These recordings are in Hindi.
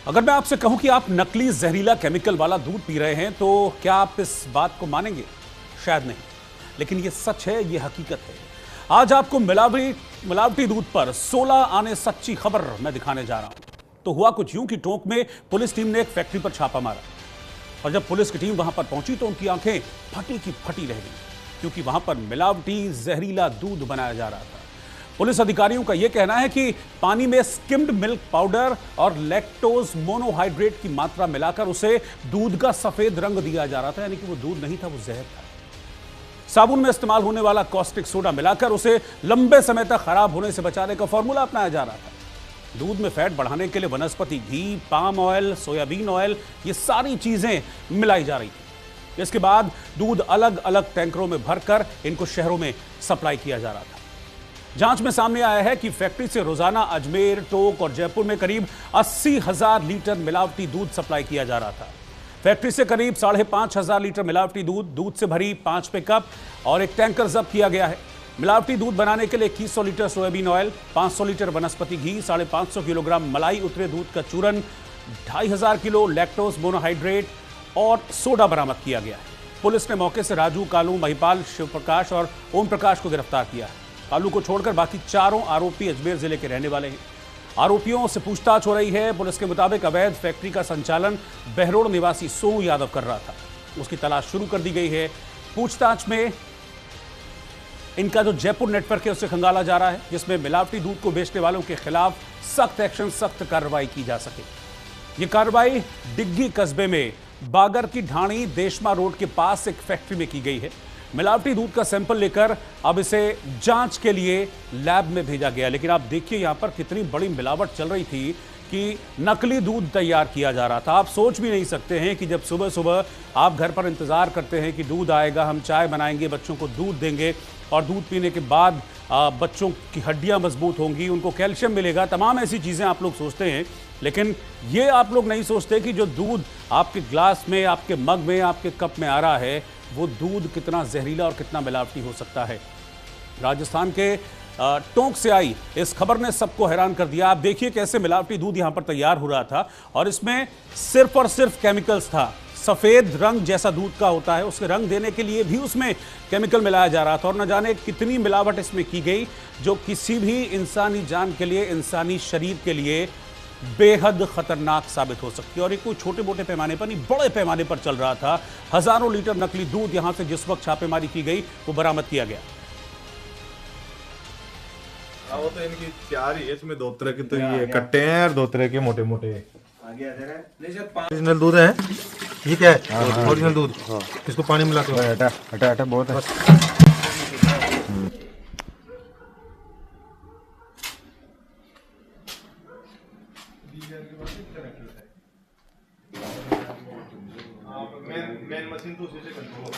अगर मैं आपसे कहूं कि आप नकली जहरीला केमिकल वाला दूध पी रहे हैं तो क्या आप इस बात को मानेंगे? शायद नहीं, लेकिन ये सच है, ये हकीकत है। आज आपको मिलावटी दूध पर 16 आने सच्ची खबर मैं दिखाने जा रहा हूं। तो हुआ कुछ यूं कि टोंक में पुलिस टीम ने एक फैक्ट्री पर छापा मारा और जब पुलिस की टीम वहां पर पहुंची तो उनकी आंखें फटी की फटी रह गई, क्योंकि वहां पर मिलावटी जहरीला दूध बनाया जा रहा था। पुलिस अधिकारियों का यह कहना है कि पानी में स्किम्ड मिल्क पाउडर और लैक्टोज मोनोहाइड्रेट की मात्रा मिलाकर उसे दूध का सफेद रंग दिया जा रहा था, यानी कि वो दूध नहीं था, वो जहर था। साबुन में इस्तेमाल होने वाला कॉस्टिक सोडा मिलाकर उसे लंबे समय तक खराब होने से बचाने का फॉर्मूला अपनाया जा रहा था। दूध में फैट बढ़ाने के लिए वनस्पति घी, पाम ऑयल, सोयाबीन ऑयल, ये सारी चीजें मिलाई जा रही थी। इसके बाद दूध अलग अलग टैंकरों में भरकर इनको शहरों में सप्लाई किया जा रहा था। जांच में सामने आया है कि फैक्ट्री से रोजाना अजमेर, टोंक और जयपुर में करीब 80,000 लीटर मिलावटी दूध सप्लाई किया जा रहा था। फैक्ट्री से करीब 5,500 लीटर मिलावटी दूध से भरी 5 पिकअप और एक टैंकर जब्त किया गया है। मिलावटी दूध बनाने के लिए 2100 लीटर सोयाबीन ऑयल, 500 लीटर वनस्पति घी, 550 किलोग्राम मलाई उतरे दूध का चूरन, 2,500 किलो लैक्टोज मोनोहाइड्रेट और सोडा बरामद किया गया है। पुलिस ने मौके से राजू, कालू, महिपाल, शिवप्रकाश और ओम प्रकाश को गिरफ्तार किया है। कालू को छोड़कर बाकी चारों आरोपी अजमेर जिले के रहने वाले हैं। आरोपियों से पूछताछ हो रही है। पुलिस के मुताबिक अवैध फैक्ट्री का संचालन बहरोड़ निवासी सोनू यादव कर रहा था। उसकी तलाश शुरू कर दी गई है। पूछताछ में इनका जो जयपुर नेटवर्क है उसे खंगाला जा रहा है, जिसमें मिलावटी दूध को बेचने वालों के खिलाफ सख्त एक्शन, सख्त कार्रवाई की जा सके। ये कार्रवाई डिग्गी कस्बे में बागर की ढाणी देशमा रोड के पास एक फैक्ट्री में की गई है। मिलावटी दूध का सैंपल लेकर अब इसे जांच के लिए लैब में भेजा गया। लेकिन आप देखिए यहां पर कितनी बड़ी मिलावट चल रही थी कि नकली दूध तैयार किया जा रहा था। आप सोच भी नहीं सकते हैं कि जब सुबह सुबह आप घर पर इंतजार करते हैं कि दूध आएगा, हम चाय बनाएंगे, बच्चों को दूध देंगे और दूध पीने के बाद बच्चों की हड्डियां मजबूत होंगी, उनको कैल्शियम मिलेगा, तमाम ऐसी चीज़ें आप लोग सोचते हैं। लेकिन ये आप लोग नहीं सोचते कि जो दूध आपके ग्लास में, आपके मग में, आपके कप में आ रहा है, वो दूध कितना जहरीला और कितना मिलावटी हो सकता है। राजस्थान के टोंक से आई इस खबर ने सबको हैरान कर दिया। आप देखिए कैसे मिलावटी दूध यहां पर तैयार हो रहा था और इसमें सिर्फ और सिर्फ केमिकल्स था। सफेद रंग जैसा दूध का होता है, उसके रंग देने के लिए भी उसमें केमिकल मिलाया जा रहा था और न जाने कितनी मिलावट इसमें की गई, जो किसी भी इंसानी जान के लिए, इंसानी शरीर के लिए बेहद खतरनाक साबित हो सकती है। और ये कोई छोटे मोटे पैमाने पर नहीं, बड़े पैमाने पर चल रहा था। हजारों लीटर नकली दूध यहां से जिस वक्त छापेमारी की गई वो बरामद किया गया। वो तो इनकी तैयारी है, इसमें दो तरह के तो ये कट्टे हैं और दो तरह के मोटे मोटे। ओरिजिनल दूध है ये, क्या है ओरिजिनल दूध? इसको पानी मिला के हटा हटा हटा बहुत है। मेन मशीन तो उसी से कंट्रोल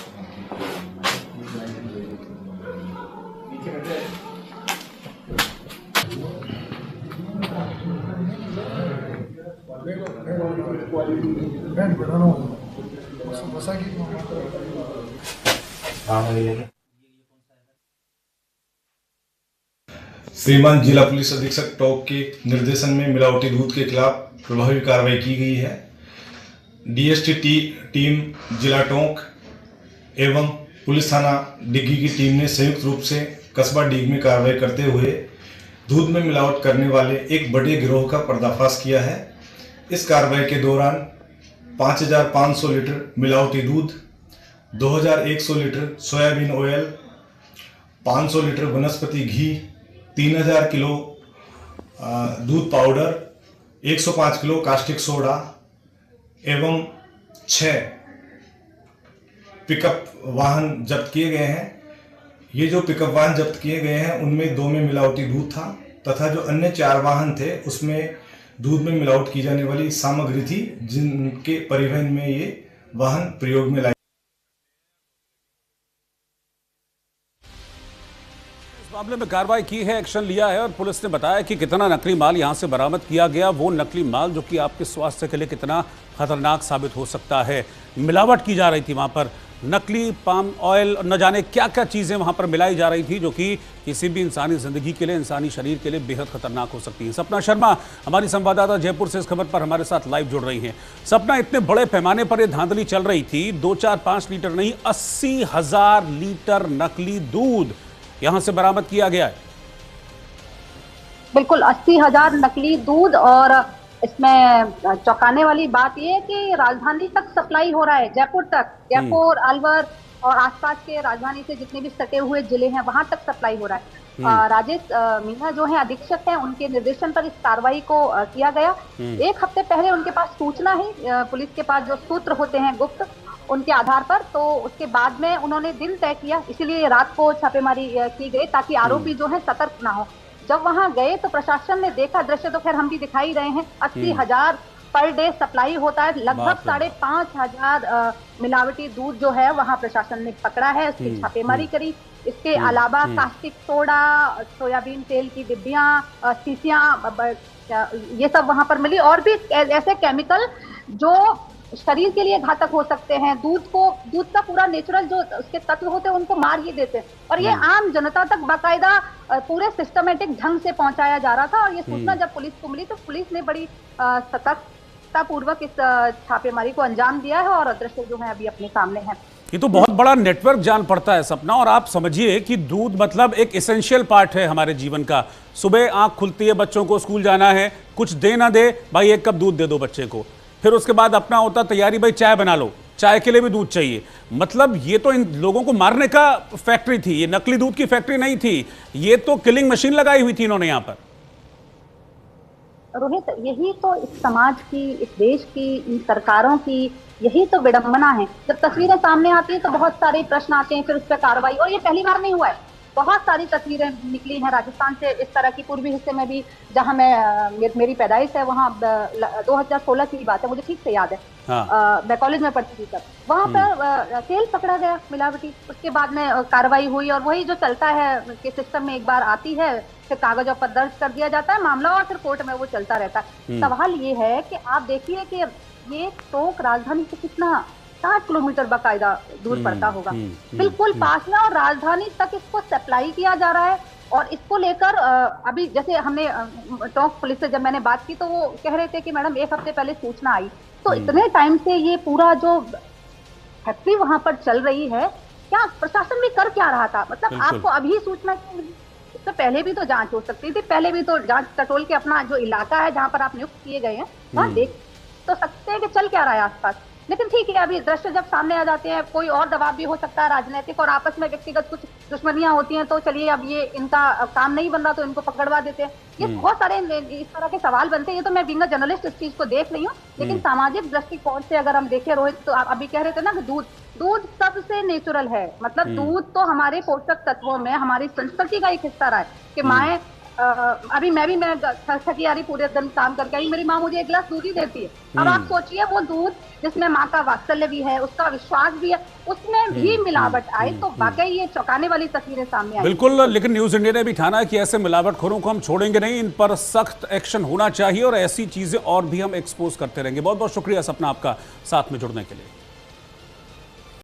श्रीमान जिला पुलिस अधीक्षक टोंक के निर्देशन में मिलावटी दूध के खिलाफ प्रभावी कार्रवाई की गई है। डीएसटी टीम जिला टोंक एवं पुलिस थाना डिग्गी की टीम ने संयुक्त रूप से कस्बा डीग में कार्रवाई करते हुए दूध में मिलावट करने वाले एक बड़े गिरोह का पर्दाफाश किया है। इस कार्रवाई के दौरान 5,500 लीटर मिलावटी दूध, 2,100 लीटर सोयाबीन ऑयल, 500 लीटर वनस्पति घी, 3,000 किलो दूध पाउडर, 105 किलो कास्टिक सोडा एवं 6 पिकअप वाहन जब्त किए गए हैं। ये जो पिकअप वाहन जब्त किए गए हैं उनमें 2 में मिलावटी दूध था तथा जो अन्य 4 वाहन थे उसमें दूध में मिलावट की जाने वाली सामग्री थी, जिनके परिवहन में ये वाहन प्रयोग में लाए। इस मामले में कार्रवाई की है, एक्शन लिया है और पुलिस ने बताया कि कितना नकली माल यहां से बरामद किया गया। वो नकली माल जो कि आपके स्वास्थ्य के लिए कितना खतरनाक साबित हो सकता है। मिलावट की जा रही थी वहां पर नकली पाम ऑयल, न जाने क्या क्या चीज़ें वहाँ पर मिलाई जा रही थी, जो कि किसी भी इंसानी ज़िंदगी के लिए, इंसानी शरीर के लिए बेहद खतरनाक हो सकती है। सपना शर्मा हमारी संवाददाता जयपुर से इस खबर पर हमारे साथ लाइव जुड़ रही हैं। सपना, इतने बड़े पैमाने पर यह धांधली चल रही थी, 2, 4, 5 लीटर नहीं, 80,000 लीटर नकली दूध यहाँ से बरामद किया गया है। बिल्कुल 80,000 नकली दूध, और इसमें चौंकाने वाली बात यह है कि राजधानी तक सप्लाई हो रहा है, जयपुर तक, जयपुर, अलवर और आसपास के राजधानी से जितने भी सटे हुए जिले हैं वहां तक सप्लाई हो रहा है। राजेश मीणा जो है अधीक्षक हैं, उनके निर्देशन पर इस कार्रवाई को किया गया। 1 हफ्ते पहले उनके पास सूचना है, पुलिस के पास जो सूत्र होते हैं गुप्त, उनके आधार पर, तो उसके बाद में उन्होंने दिन तय किया, इसीलिए रात को छापेमारी की गई ताकि आरोपी जो है सतर्क ना हो। जब वहां गए तो प्रशासन ने देखा दृश्य, तो खैर हम भी दिखाई रहे हैं, 80,000 पर डे सप्लाई होता है, लगभग 5,500 मिलावटी दूध जो है वहां प्रशासन ने पकड़ा है, उसकी छापेमारी करी। इसके अलावा कास्टिक सोडा, सोयाबीन तेल की डिब्बियां, शीशियां, ये सब वहां पर मिली, और भी ऐसे केमिकल जो शरीर के लिए घातक हो सकते हैं। दूध का पूरा नेचुरल जो उसके तत्व होते हैं उनको मार ही देते हैं, और ये आम जनता तक बाकायदा पूरे सिस्टमेटिक ढंग से पहुंचाया जा रहा था। और ये सूचना जब पुलिस को मिली तो पुलिस ने बड़ी सतर्कता पूर्वक इस छापेमारी को अंजाम दिया है, और दृश्य जो है अभी अपने सामने है। ये तो बहुत बड़ा नेटवर्क जान पड़ता है सपना, और आप समझिए कि दूध मतलब एक एसेंशियल पार्ट है हमारे जीवन का। सुबह आंख खुलती है, बच्चों को स्कूल जाना है, कुछ दे ना दे भाई 1 कप दूध दे दो बच्चे को, फिर उसके बाद अपना होता तैयारी, भाई चाय बना लो, चाय के लिए भी दूध चाहिए। मतलब ये तो इन लोगों को मारने का फैक्ट्री थी, ये नकली दूध की फैक्ट्री नहीं थी, ये तो किलिंग मशीन लगाई हुई थी इन्होंने यहाँ पर। रोहित, यही तो इस समाज की, इस देश की, इन सरकारों की यही तो विडंबना है। जब तस्वीरें सामने आती हैं तो बहुत सारे प्रश्न आते हैं, फिर उस पर कार्रवाई, और ये पहली बार नहीं हुआ है, बहुत सारी तस्वीरें निकली हैं राजस्थान से इस तरह की। पूर्वी हिस्से में भी, जहां मेरी पैदाइश है, वहां 2016 की बात है, मुझे ठीक से याद है। हाँ। मैं कॉलेज में पढ़ती थी तब, वहां पर तेल पकड़ा गया मिलावटी, उसके बाद में कार्रवाई हुई, और वही जो चलता है कि सिस्टम में एक बार आती है, फिर कागजों पर दर्ज कर दिया जाता है मामला, और फिर कोर्ट में वो चलता रहता है। सवाल ये है कि आप देखिए कि ये टोंक राजधानी से कितना 60 किलोमीटर बाकायदा दूर पड़ता होगा, बिल्कुल पास में, और राजधानी तक इसको सप्लाई किया जा रहा है। और इसको लेकर अभी जैसे हमने टोंक पुलिस से जब मैंने बात की तो वो कह रहे थे कि मैडम 1 हफ्ते पहले सूचना आई, तो इतने टाइम से ये पूरा जो फैक्ट्री वहां पर चल रही है, क्या प्रशासन भी कर क्या रहा था? मतलब आपको अभी सूचना, इससे पहले भी तो जांच हो सकती थी, पहले भी तो जांच टटोल के अपना जो इलाका है जहां पर आप नियुक्त किए गए हैं वहां देख तो सकते हैं कि चल क्या रहा है आसपास। लेकिन ठीक है, अभी दृश्य जब सामने आ जाते हैं, कोई और दबाव भी हो सकता है राजनीतिक, और आपस में व्यक्तिगत कुछ दुश्मनियां होती हैं, तो चलिए अब ये इनका काम नहीं बन रहा तो इनको पकड़वा देते हैं। ये बहुत सारे इस तरह के सवाल बनते हैं। ये तो मैं बीइंग अ जर्नलिस्ट इस चीज को देख रही हूँ, लेकिन सामाजिक दृष्टिकोण से अगर हम देखें रोहित, तो आप अभी कह रहे थे ना कि दूध सबसे नेचुरल है, मतलब दूध तो हमारे पोषक तत्वों में हमारी संस्कृति का एक हिस्सा रहा है कि माए, अभी मैं थकी आ रही, पूरे दिन काम करके आई, मेरी माँ मुझे 1 गिलास दूध ही देती है। अब आप सोचिए वो दूध जिसमें माँ का वात्सल्य भी है, उसका विश्वास भी है, उसमें भी मिलावट आए, तो वाकई ये चौंकाने वाली तस्वीरें सामने आई। बिल्कुल, लेकिन न्यूज इंडिया ने भी ठाना है कि ऐसे मिलावटखोरों को हम छोड़ेंगे नहीं, इन पर सख्त एक्शन होना चाहिए, और ऐसी चीजें और भी हम एक्सपोज करते रहेंगे। बहुत बहुत शुक्रिया सपना आपका साथ में जुड़ने के लिए।